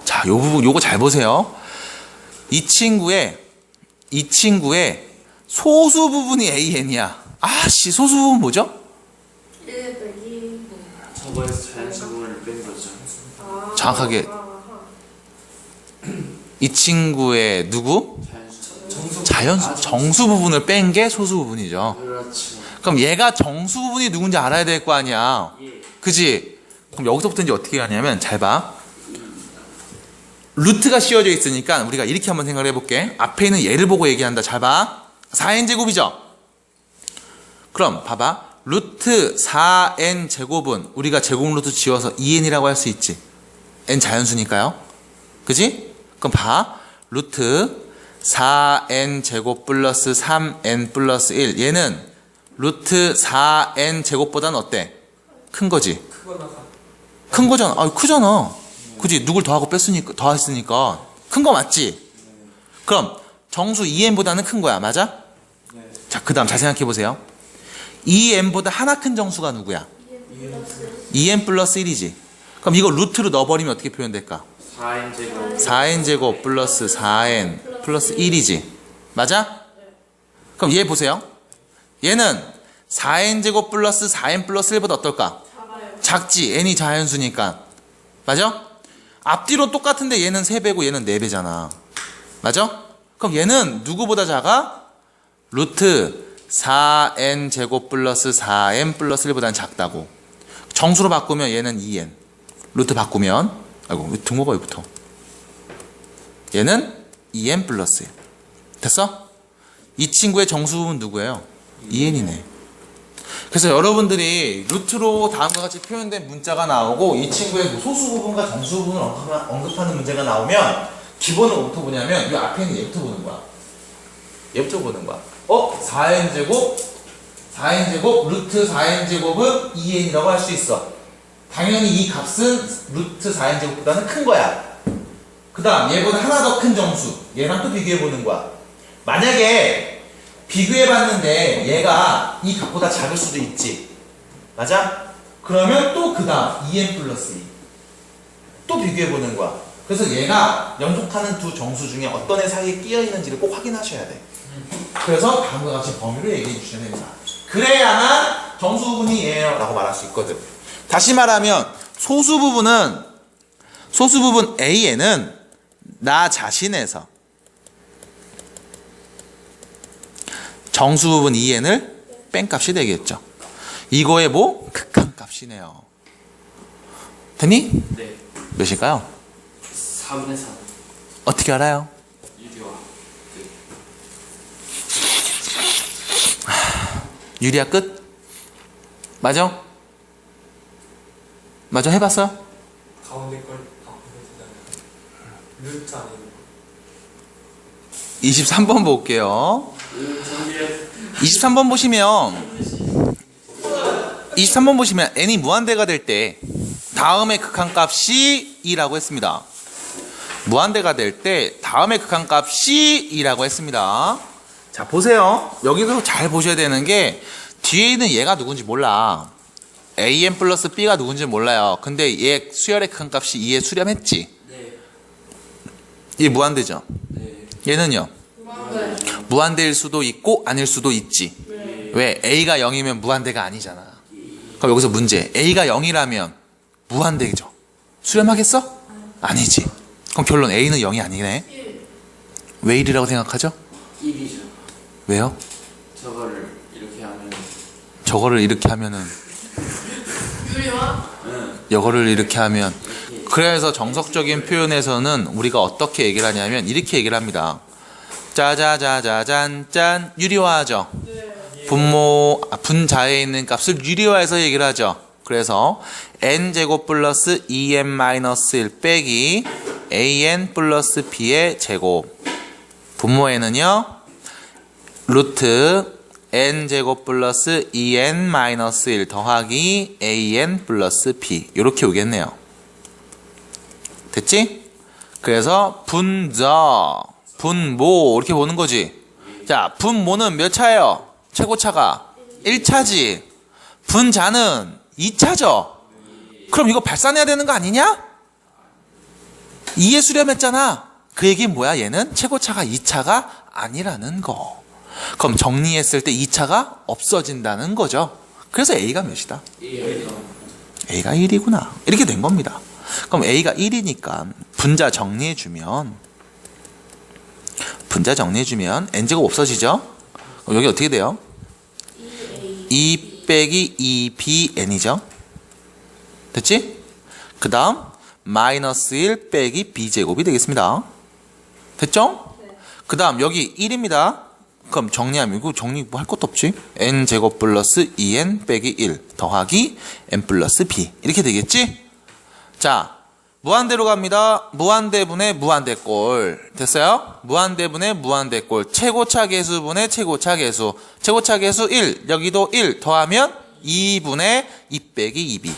자, 요 부분 요거 잘 보세요. 이 친구의 소수 부분이 an이야. 아씨, 소수 부분 뭐죠? 1 빼기 저거에서 자연수 부분을 뺀 거죠. 정확하게 이 친구의 누구? 자연수 정수 부분을 뺀 게 소수 부분이죠. 그렇죠. 그럼 얘가 정수 부분이 누군지 알아야 될 거 아니야. 예. 그지? 그럼 여기서부터 이제 어떻게 하냐면 잘 봐. 루트가 씌워져 있으니까 우리가 이렇게 한번 생각을 해볼게. 앞에 있는 얘를 보고 얘기한다. 잘 봐. 4n제곱이죠? 그럼 봐봐. 루트 4n제곱은 우리가 제곱 루트 지워서 2n이라고 할 수 있지. n 자연수니까요. 그지? 그럼 봐. 루트 4n제곱 플러스 3n 플러스 1. 얘는 루트 4n제곱보다는 어때? 큰 거지? 큰 거잖아. 아, 크잖아. 그지? 누굴 더하고 뺐으니까, 더했으니까. 큰 거 맞지? 그럼 정수 2n보다는 큰 거야. 맞아? 자, 그 다음 잘 생각해 보세요. 2n보다 하나 큰 정수가 누구야? 2n 플러스 1이지. 그럼 이거 루트로 넣어버리면 어떻게 표현될까? 4n제곱. 4n제곱 플러스 4n 플러스 1이지. 맞아? 그럼 얘 보세요. 얘는 4n제곱 플러스 4n 플러스 1보다 어떨까? 작지. n이 자연수니까. 맞아? 앞뒤로 똑같은데 얘는 3배고 얘는 4배잖아. 맞아? 그럼 얘는 누구보다 작아? 루트 4n제곱 플러스 4n 플러스 1보다는 작다고. 정수로 바꾸면 얘는 2n. 루트 바꾸면, 아이고, 등호가 왜 붙어? 얘는 2n 플러스 1. 됐어? 이 친구의 정수 부분 누구예요? 2n이네. 그래서 여러분들이 루트로 다음과 같이 표현된 문자가 나오고 이 친구의 소수 부분과 정수 부분을 언급하는 문제가 나오면 기본은 뭐부터 보냐면 이 앞에 있는 얘부터 보는 거야. 얘부터 보는 거야. 4n제곱 루트 4n제곱은 2n이라고 할 수 있어. 당연히 이 값은 루트 4n제곱보다는 큰 거야. 그 다음 얘보다 하나 더 큰 정수. 얘랑 또 비교해 보는 거야. 만약에 비교해 봤는데 얘가 이 값보다 작을 수도 있지. 맞아? 그러면 또 그 다음 2n 플러스 2. 또 비교해 보는 거야. 그래서 얘가 연속하는 두 정수 중에 어떤 애 사이에 끼어 있는지를 꼭 확인하셔야 돼. 그래서 다음과 같이 범위를 얘기해 주셔야 됩니다. 그래야만 정수 부분이 얘예요 라고 말할 수 있거든. 다시 말하면 소수 부분 A에는 나 자신에서 정수 부분 2n을 뺀 값이 되겠죠. 이거의 뭐? 극한 값이네요. 됐니? 네. 몇일까요? 4분의 3. 어떻게 알아요? 유리와. 유리야 끝? 맞아? 맞아 해봤어? 가운데 걸 바꾸면 되잖아요. 루트 아니고. 23번 볼게요. 23번 보시면 n이 무한대가 될 때 다음의 극한값이 2라고 했습니다. 무한대가 될 때 다음의 극한값이 2라고 했습니다. 자 보세요. 여기서 잘 보셔야 되는 게 뒤에 있는 얘가 누군지 몰라. an 플러스 b가 누군지 몰라요. 근데 얘 수열의 극한값이 2에 수렴했지. 네. 얘 무한대죠. 네. 얘는요. 무한대일 수도 있고 아닐 수도 있지. 왜? A가 0이면 무한대가 아니잖아. 그럼 여기서 문제. A가 0이라면 무한대죠. 수렴하겠어? 아니지. 그럼 결론 A는 0이 아니네. 왜 1이라고 생각하죠? 1이죠. 왜요? 저거를 이렇게 하면은 이거를 이렇게 하면 이렇게 그래서 정석적인 표현에서는 우리가 어떻게 얘기를 하냐면 이렇게 얘기를 합니다. 짜자자자잔 유리화하죠. 분자에 있는 값을 유리화해서 얘기를 하죠. 그래서 n제곱 플러스 2n 마이너스 1 빼기 an 플러스 b의 제곱. 분모에는요 루트 n제곱 플러스 2n 마이너스 1 더하기 an 플러스 b 이렇게 오겠네요. 됐지? 그래서 분자, 분모 이렇게 보는 거지. 자, 분모는 몇 차예요? 최고차가 1차지. 분자는 2차죠. 그럼 이거 발산해야 되는 거 아니냐? 2에 수렴했잖아. 그 얘기는 뭐야? 얘는 최고차가 2차가 아니라는 거. 그럼 정리했을 때 2차가 없어진다는 거죠. 그래서 A가 몇이다? A가 1이구나. 이렇게 된 겁니다. 그럼 A가 1이니까 분자 정리해주면 n제곱 없어지죠? 그럼 여기 어떻게 돼요? 2 빼기 2bn이죠? 됐지? 그 다음 마이너스 1 빼기 b제곱이 되겠습니다. 됐죠? 그 다음 여기 1입니다. 그럼 정리하면 이거 정리 뭐 할 것도 없지? n제곱 플러스 2n 빼기 1 더하기 n 플러스 b 이렇게 되겠지? 자, 무한대로 갑니다. 무한대분의 무한대꼴. 됐어요? 무한대분의 무한대꼴. 최고차 계수분의 최고차 계수. 최고차 계수 1. 여기도 1 더하면 2분의 2 빼기 2b.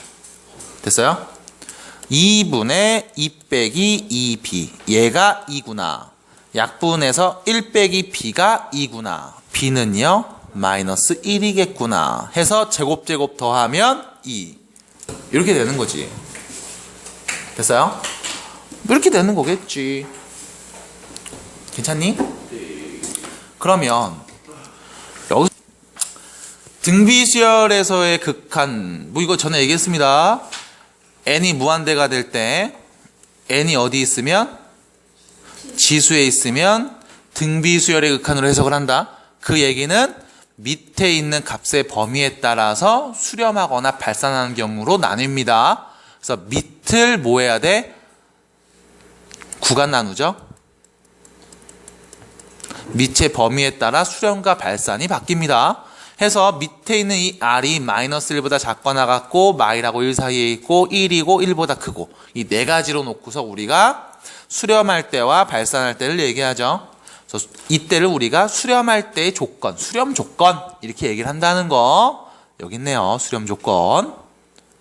됐어요? 2분의 2 빼기 2b. 얘가 2구나. 약분해서 1 빼기 b가 2구나. b는요 마이너스 1이겠구나. 해서 제곱 더하면 2. 이렇게 되는 거지. 됐어요? 이렇게 되는 거겠지. 괜찮니? 그러면 여기 등비수열에서의 극한, 뭐 이거 전에 얘기했습니다. n이 무한대가 될 때 n이 어디 있으면 지수에 있으면 등비수열의 극한으로 해석을 한다. 그 얘기는 밑에 있는 값의 범위에 따라서 수렴하거나 발산하는 경우로 나뉩니다. 그래서 밑을 뭐 해야 돼? 구간 나누죠. 밑의 범위에 따라 수렴과 발산이 바뀝니다. 해서 밑에 있는 이 r이 마이너스 1보다 작거나 같고 마이라고 1 사이에 있고 1이고 1보다 크고 이 네 가지로 놓고서 우리가 수렴할 때와 발산할 때를 얘기하죠. 그래서 이때를 우리가 수렴할 때의 조건, 수렴 조건 이렇게 얘기를 한다는 거. 여기 있네요. 수렴 조건.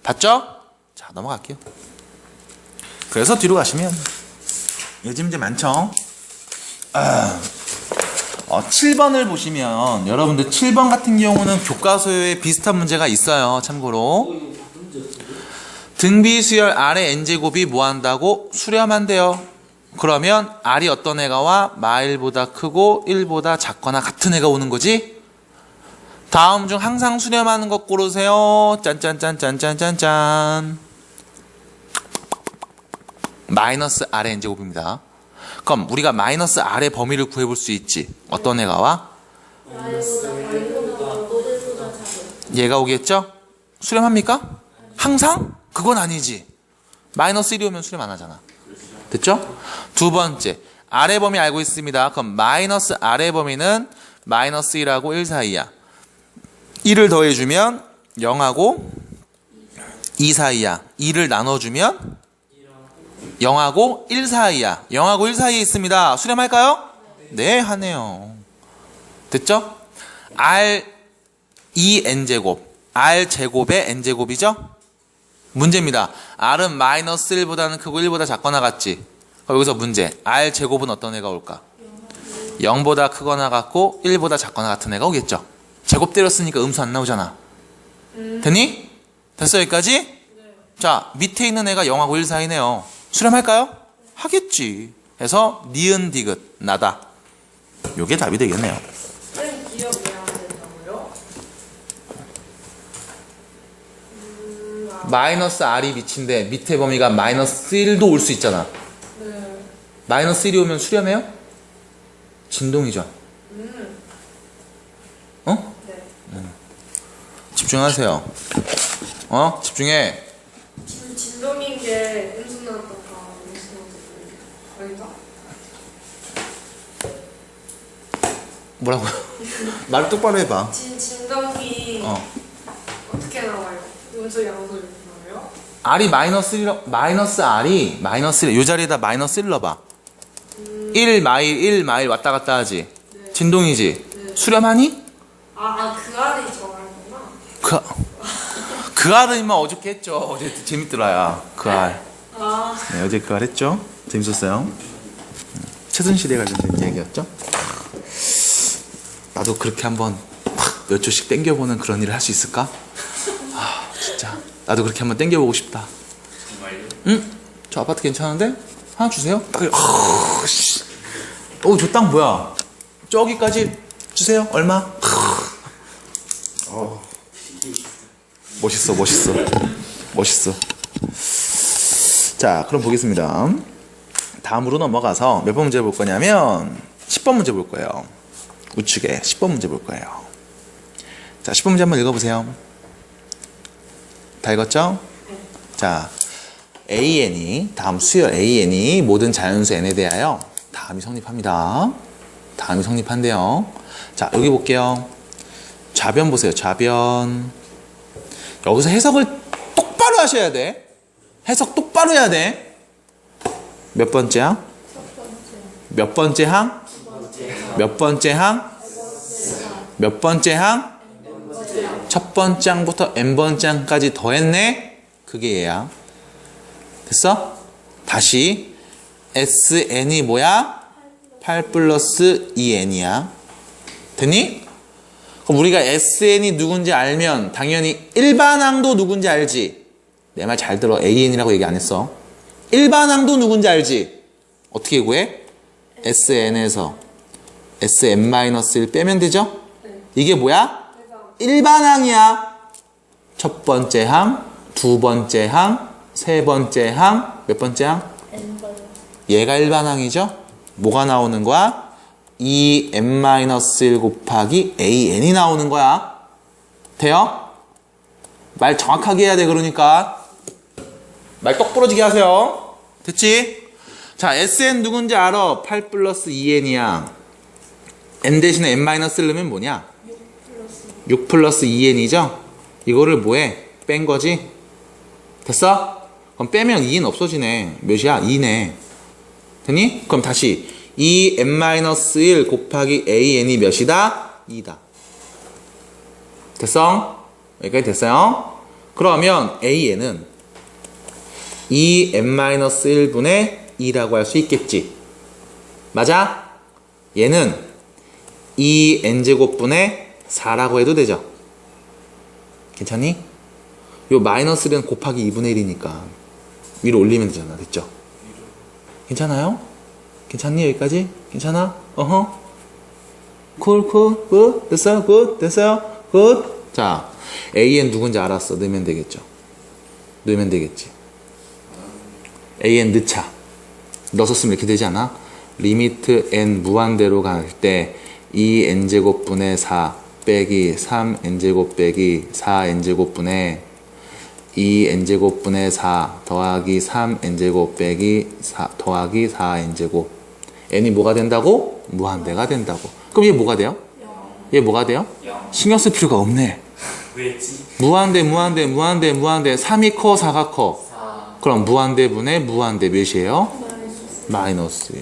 봤죠? 자, 넘어갈게요. 그래서 뒤로 가시면 요즘 이제 많죠. 7번을 보시면 여러분들 7번 같은 경우는 교과서에 비슷한 문제가 있어요. 참고로 등비수열 R의 n제곱이 뭐 한다고? 수렴한대요. 그러면 R이 어떤 애가 와? 마일보다 크고 1보다 작거나 같은 애가 오는 거지. 다음 중 항상 수렴하는 것 고르세요. 짠짠짠짠짠짠짠. 마이너스 R의 n제곱입니다. 그럼 우리가 마이너스 R의 범위를 구해볼 수 있지. 어떤 애가 와? 얘가 오겠죠? 수렴합니까? 항상? 그건 아니지. 마이너스 1이 오면 수렴 안 하잖아. 됐죠? 두 번째, R의 범위 알고 있습니다. 그럼 마이너스 R의 범위는 마이너스 1하고 1 사이야. 1을 더해주면 0하고 2 사이야. 2를 나눠주면 0하고 1 사이야. 0하고 1 사이에 있습니다. 수렴할까요? 네, 하네요. 됐죠? R 2n제곱. R 제곱의 n제곱이죠? 문제입니다. R은 마이너스 1보다는 크고 1보다 작거나 같지? 그럼 여기서 문제. R 제곱은 어떤 애가 올까? 0보다 크거나 같고 1보다 작거나 같은 애가 오겠죠? 제곱 때렸으니까 음수 안 나오잖아. 됐니? 됐어 여기까지? 자, 밑에 있는 애가 0하고 1 사이네요. 수렴할까요? 하겠지. 해서 니은 디귿 나다. 요게 답이 되겠네요. 쌤 기억 왜안 된다고요? 마이너스 R이 밑인데 밑에 범위가 마이너스 1도 올 수 있잖아. 네. 마이너스 1이 오면 수렴해요? 진동이죠. 어? 네. 집중하세요. 집중해. 진동인 게 음수 나왔다고 뭐라고요? 말을 똑바로 해봐. 진동이 어떻게 나와요? 요소 양수 있나요? R이 마이너스 R이 마이너스 1, 요 자리에다 마이너스 1 넣어봐. 1 마일 왔다 갔다 하지. 네. 진동이지. 네. 수렴하니? 그 알이 정하는구나. 그 R은 뭐 어저께 했죠. 어제 재밌더라야. 그 R. 네, 어제 그 R 했죠. 재밌었어요. 최순실에 관련된 이야기였죠. 나도 그렇게 한번 몇 초씩 땡겨보는 그런 일을 할 수 있을까? 진짜 나도 그렇게 한번 땡겨보고 싶다. 정말요? 응? 저 아파트 괜찮은데? 하나 주세요. 저 땅 뭐야? 저기까지 주세요. 얼마? 멋있어. 자, 그럼 보겠습니다. 다음으로 넘어가서 몇 번 문제 볼 거냐면 10번 문제 볼 거예요. 우측에 10번 문제 볼 거예요. 자, 10번 문제 한번 읽어보세요. 다 읽었죠? 자, AN이 다음 수열 AN이 모든 자연수 N에 대하여 다음이 성립합니다. 다음이 성립한대요. 자, 여기 볼게요. 좌변 보세요. 좌변. 여기서 해석을 똑바로 하셔야 돼. 해석 똑바로 해야 돼. 몇 번째 항? 몇 번째 항? 몇 번째 항? 몇 번째 항? 첫 번째 항부터 n번째 항까지 더했네? 그게 얘야. 됐어? 다시 SN이 뭐야? 8 플러스 2N이야. 됐니? 그럼 우리가 SN이 누군지 알면 당연히 일반항도 누군지 알지? 내 말 잘 들어. AN이라고 얘기 안 했어. 일반항도 누군지 알지? 어떻게 구해? SN에서 SN-1 빼면 되죠? 이게 뭐야? 일반항이야. 첫 번째 항, 두 번째 항, 세 번째 항, 몇 번째 항? 얘가 일반항이죠? 뭐가 나오는 거야? 2n-1 곱하기 an이 나오는 거야. 돼요? 말 정확하게 해야 돼. 그러니까 말 똑부러지게 하세요. 됐지? 자, SN 누군지 알아? 8 플러스 2n이야. n 대신에 n-1을 넣으면 뭐냐? 6 플러스 2n이죠? 이거를 뭐해? 뺀 거지? 됐어? 그럼 빼면 2는 없어지네. 몇이야? 2네. 됐니? 그럼 다시 2n-1 곱하기 an이 몇이다? 2다. 됐어? 여기까지 됐어요? 그러면 an은 2n-1분의 2라고 할 수 있겠지. 맞아? 얘는 2n제곱분의 4라고 해도 되죠. 괜찮니? 요 마이너스는 곱하기 2분의 1이니까 위로 올리면 되잖아. 됐죠? 괜찮아요? 괜찮니? 여기까지? 괜찮아? 어허? 쿨, 굿? 됐어요? 굿? 됐어요? 굿? 자, AN 누군지 알았어. 넣으면 되겠죠? 넣으면 되겠지. AN 넣자. 넣었으면 이렇게 되지 않아? 리미트 n 무한대로 갈 때 2n제곱분의 4 빼기 3n제곱 빼기 4n제곱분의 2n제곱분의 4 더하기 3n제곱 빼기 4 더하기 4n제곱. n이 뭐가 된다고? 무한대가 된다고. 그럼 얘 뭐가 돼요? 얘 뭐가 돼요? 신경 쓸 필요가 없네. 왜지? 무한대 3이 커 4가 커. 그럼 무한대 분의 무한대 몇이에요? 마이너스.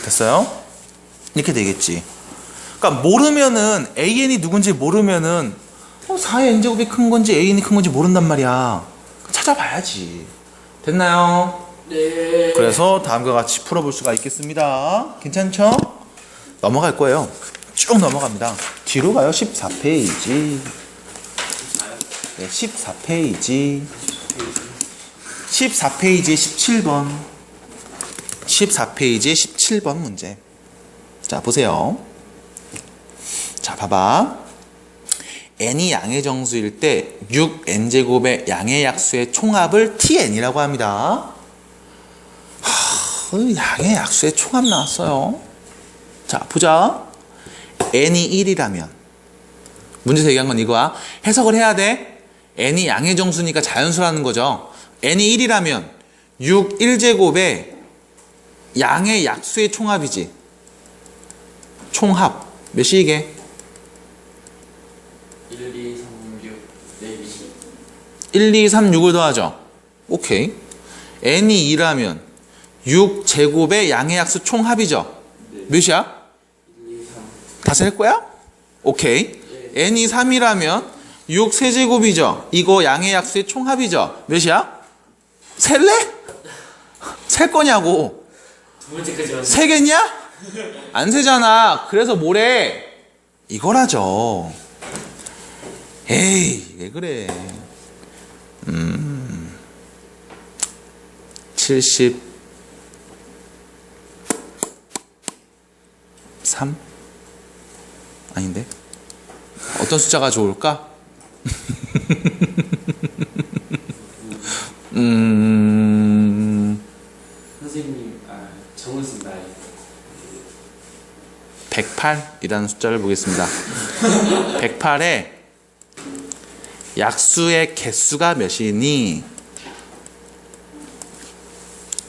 됐어요? 이렇게 되겠지. 그러니까 모르면은 AN이 누군지 모르면은 4의 n제곱이 큰 건지 AN이 큰 건지 모른단 말이야. 찾아봐야지. 됐나요? 네. 그래서 다음과 같이 풀어볼 수가 있겠습니다. 괜찮죠? 넘어갈 거예요. 쭉 넘어갑니다. 뒤로 가요. 14페이지. 네, 14페이지. 14페이지 17번. 14페이지 17번 문제. 자, 보세요. 자, 봐봐. n이 양의 정수일 때 6n제곱의 양의 약수의 총합을 tn이라고 합니다. 양의 약수의 총합 나왔어요. 자, 보자. n이 1이라면 문제에서 얘기한 건 이거야. 해석을 해야 돼. n이 양의 정수니까 자연수라는 거죠. n이 1이라면 6 1제곱의 양의 약수의 총합이지. 총합. 몇이 이게? 1, 2, 3, 6, 4개. 1, 2, 3, 6을 더하죠. 오케이. n이 2라면 6 제곱의 양의 약수 총합이죠. 네. 몇이야? 1, 2, 3. 다 셀 거야? 오케이. n이 3이라면 6 세제곱이죠. 이거 양의 약수의 총합이죠. 몇이야? 셀래? 셀 거냐고. 두 번째까지 세겠냐? 안 세잖아. 그래서 뭐래? 이거라죠. 에이, 왜 그래? 73 아닌데? 어떤 숫자가 좋을까? 선생님, 정은순 나이. 108이라는 숫자를 보겠습니다. 108에 약수의 개수가 몇이니?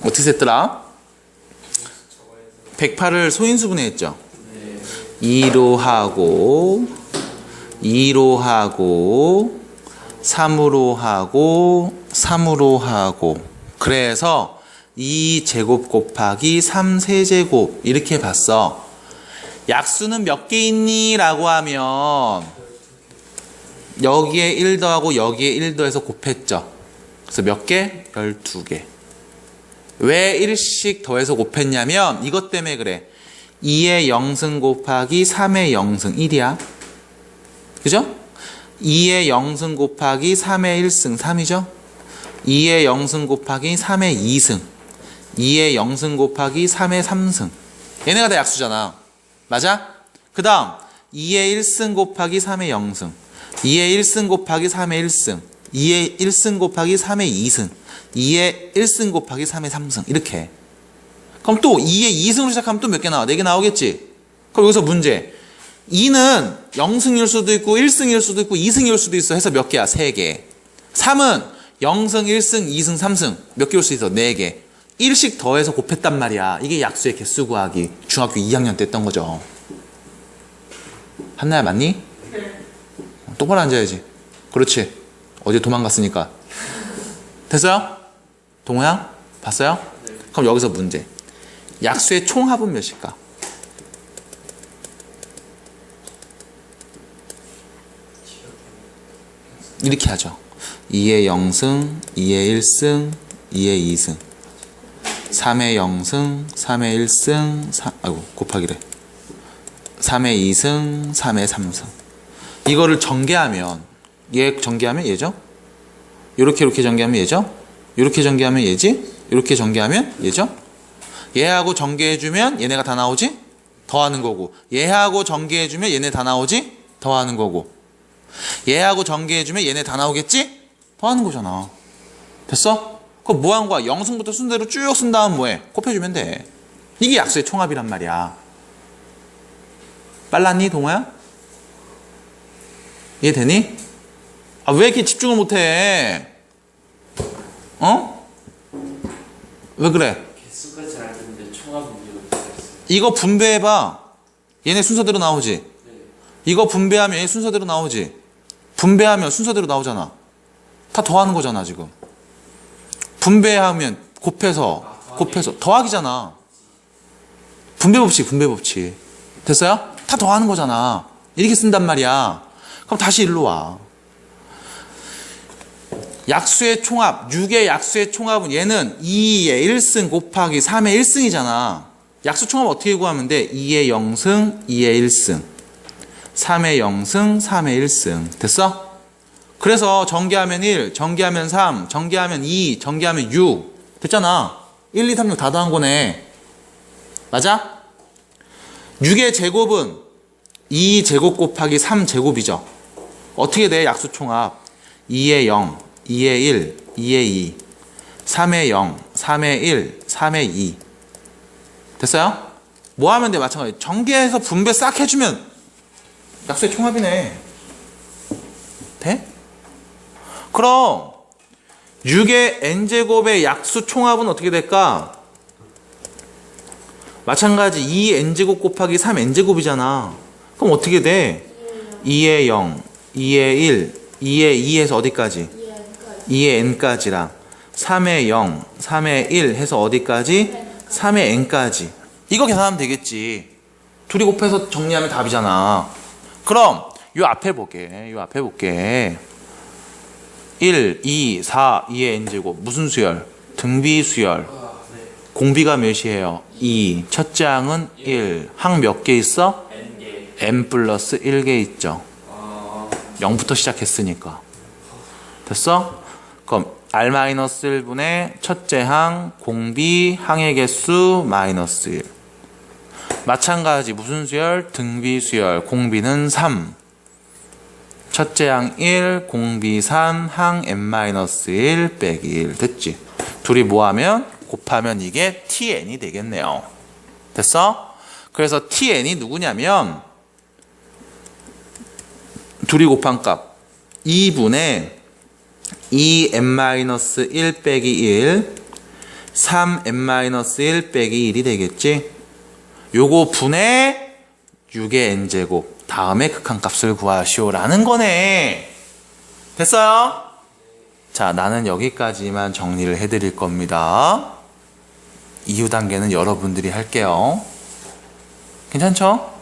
어떻게 셌더라? 108을 소인수분해했죠. 2로 하고 2로 하고 3으로 하고 3으로 하고 그래서 2제곱 곱하기 3세제곱 이렇게 봤어. 약수는 몇 개 있니? 라고 하면 여기에 1 더하고 여기에 1 더해서 곱했죠. 그래서 몇 개? 12개. 왜 1씩 더해서 곱했냐면 이것 때문에 그래. 2의 0승 곱하기 3의 0승 1이야. 그죠? 2의 0승 곱하기 3의 1승 3이죠? 2의 0승 곱하기 3의 2승 2의 0승 곱하기 3의 3승 얘네가 다 약수잖아. 맞아? 그 다음 2의 1승 곱하기 3의 0승 2의 1승 곱하기 3의 1승 2의 1승 곱하기 3의 2승 2의 1승 곱하기 3의 3승 이렇게. 그럼 또 2의 2승으로 시작하면 또 몇 개 나와? 4개 나오겠지? 그럼 여기서 문제 2는 0승일 수도 있고 1승일 수도 있고 2승일 수도 있어 해서 몇 개야? 3개. 3은 0승, 1승, 2승, 3승 몇 개일 수 있어? 4개. 1씩 더해서 곱했단 말이야. 이게 약수의 개수 구하기 중학교 2학년 때 했던 거죠. 한나야 맞니? 네. 똑바로 앉아야지. 그렇지. 어제 도망갔으니까. 됐어요? 동호야? 봤어요? 네. 그럼 여기서 문제. 약수의 총합은 몇일까? 이렇게 하죠. 2의 0승, 2의 1승, 2의 2승 3의 0승, 3의 1승, 아이고 곱하기래 3의 2승, 3의 3승 이거를 전개하면 얘 전개하면 얘죠? 요렇게 전개하면 얘죠? 요렇게 전개하면 얘지? 요렇게 전개하면 얘죠? 얘하고 전개해주면 얘네가 다 나오지? 더하는 거고 얘하고 전개해주면 얘네 다 나오지? 더하는 거고 얘하고 전개해주면 얘네 다 나오겠지? 더하는 거잖아. 됐어? 그럼 뭐 한 거야? 영승부터 순대로 쭉 쓴 다음 뭐해? 곱해주면 돼. 이게 약수의 총합이란 말이야. 빨랐니 동호야? 이해되니? 아, 왜 이렇게 집중을 못해? 어? 왜 그래? 개수가 잘 안 되는데 총합 문제가 있어요. 이거 분배해봐. 얘네 순서대로 나오지? 네. 이거 분배하면 얘 순서대로 나오지? 분배하면 순서대로 나오잖아. 다 더하는 거잖아 지금. 분배하면 곱해서 더하기잖아. 분배 법칙. 됐어요? 다 더하는 거잖아. 이렇게 쓴단 말이야. 그럼 다시 일로 와. 약수의 총합, 6의 약수의 총합은 얘는 2의 1승 곱하기 3의 1승이잖아. 약수 총합 어떻게 구하면 돼? 2의 0승, 2의 1승 3의 0승, 3의 1승 됐어? 그래서 전개하면 1, 전개하면 3, 전개하면 2, 전개하면 6 됐잖아. 1, 2, 3, 6 다 더한 거네. 맞아? 6의 제곱은 2제곱 곱하기 3제곱이죠. 어떻게 돼? 약수 총합 2의 0, 2의 1, 2의 2 3의 0, 3의 1, 3의 2 됐어요? 뭐 하면 돼? 마찬가지. 전개해서 분배 싹 해주면 약수의 총합이네. 돼? 그럼 6의 n제곱의 약수 총합은 어떻게 될까? 마찬가지 2n제곱 곱하기 3n제곱이잖아. 그럼 어떻게 돼? 2의 0, 2의 1, 2의 2에서 어디까지? 2의 n까지랑 3의 0, 3의 1 해서 어디까지? 3의 n까지. 이거 계산하면 되겠지. 둘이 곱해서 정리하면 답이잖아. 그럼 요 앞에 볼게. 1, 2, 4, 2의 n제곱. 무슨 수열? 등비 수열. 공비가 몇이에요? 2. 첫째 항은 1. 항 몇 개 있어? n 플러스 1개 있죠. 0부터 시작했으니까. 됐어? 그럼 R-1분의 첫째 항 공비 항의 개수 마이너스 1. 마찬가지 무슨 수열? 등비 수열. 공비는 3. 첫째 항 1, 공비 3, 항 n-1 빼기 1. 됐지? 둘이 뭐하면? 곱하면 이게 tn이 되겠네요. 됐어? 그래서 tn이 누구냐면 둘이 곱한 값 2분의 2n-1 빼기 1 3n-1 빼기 1이 되겠지? 요거 분의 6의 n제곱 다음에 극한값을 구하시오 라는 거네. 됐어요? 자, 나는 여기까지만 정리를 해드릴 겁니다. 이후 단계는 여러분들이 할게요. 괜찮죠?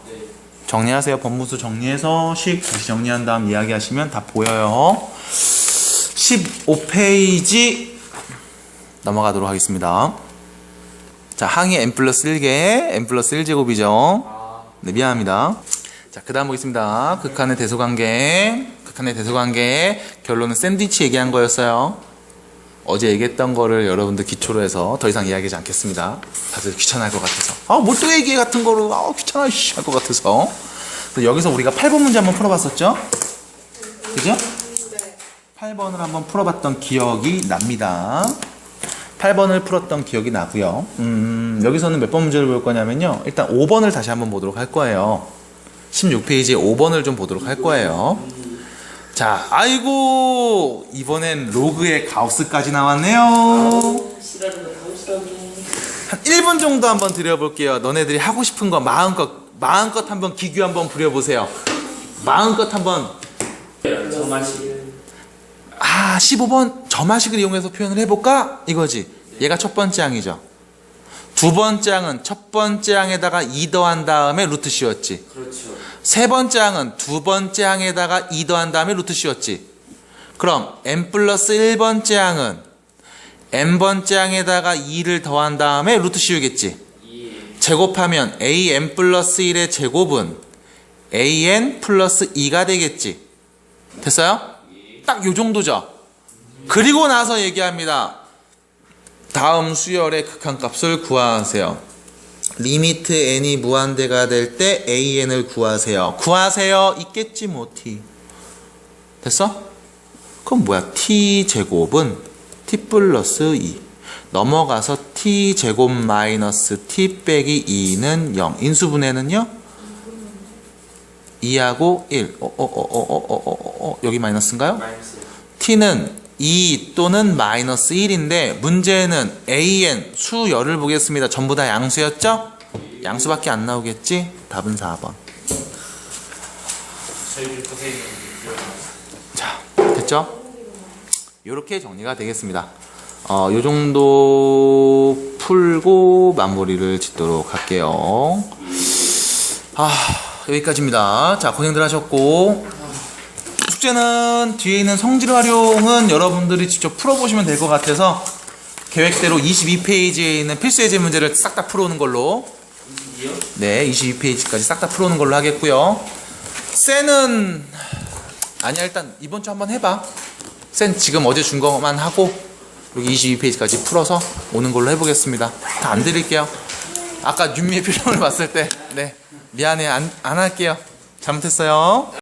정리하세요. 법무수 정리해서 식 다시 정리한 다음 이야기하시면 다 보여요. 15페이지 넘어가도록 하겠습니다. 자, 항이 n 플러스 1개, n 플러스 1제곱이죠. 네, 미안합니다. 자, 그 다음 보겠습니다. 극한의 대소관계. 결론은 샌드위치 얘기한 거였어요. 어제 얘기했던 거를 여러분들 기초로 해서 더 이상 이야기하지 않겠습니다. 다들 귀찮아할 것 같아서. 뭘 또 얘기해 같은 거를, 귀찮아, 할 것 같아서. 그래서 여기서 우리가 8번 문제 한번 풀어봤었죠? 그죠? 8번을 한번 풀어봤던 기억이 납니다. 8번을 풀었던 기억이 나고요. 여기서는 몇 번 문제를 볼 거냐면요. 일단 5번을 다시 한번 보도록 할 거예요. 16페이지에 5번을 좀 보도록 할 거예요. 자, 아이고, 이번엔 로그의 가우스까지 나왔네요. 한 1분 정도 한번 드려볼게요. 너네들이 하고 싶은 거 마음껏 한번 기규 한번 부려보세요. 마음껏 한번. 점화식. 15번 점화식을 이용해서 표현을 해볼까? 이거지. 얘가 첫 번째 항이죠. 두 번째 항은 첫 번째 항에다가 2 더한 다음에 루트 씌웠지. 그렇죠. 세 번째 항은 두 번째 항에다가 2 더한 다음에 루트 씌웠지. 그럼 n 플러스 1번째 항은 n번째 항에다가 2를 더한 다음에 루트 씌우겠지. 제곱하면 an 플러스 1의 제곱은 an 플러스 2가 되겠지. 됐어요? 딱 요 정도죠. 그리고 나서 얘기합니다. 다음 수열의 극한값을 구하세요. 리미트 n이 무한대가 될 때 an을 구하세요. 있겠지 뭐 t. 됐어? 그럼 뭐야? t제곱은 t 플러스 2 넘어가서 t제곱 마이너스 t 빼기 2는 0. 인수분해는요? 2하고 1. 여기 마이너스인가요? 마이너스. t는 2 또는 마이너스 1인데 문제는 an 수열을 보겠습니다. 전부 다 양수였죠? 양수밖에 안 나오겠지? 답은 4번. 저희들 고생이 자, 됐죠? 이렇게 정리가 되겠습니다. 요 정도 풀고 마무리를 짓도록 할게요. 여기까지입니다. 자, 고생들 하셨고, 숙제는 뒤에 있는 성질 활용은 여러분들이 직접 풀어보시면 될 것 같아서 계획대로 22페이지에 있는 필수 예제 문제를 싹 다 풀어오는 걸로, 네, 22페이지까지 싹 다 풀어오는 걸로 하겠고요. 쌤은 아니야, 일단 이번 주 한번 해봐. 쌤 지금 어제 준 거만 하고 여기 22페이지까지 풀어서 오는 걸로 해보겠습니다. 다 안 드릴게요. 아까 윤미의 표정을 봤을 때, 네, 미안해, 안 할게요. 잘못했어요.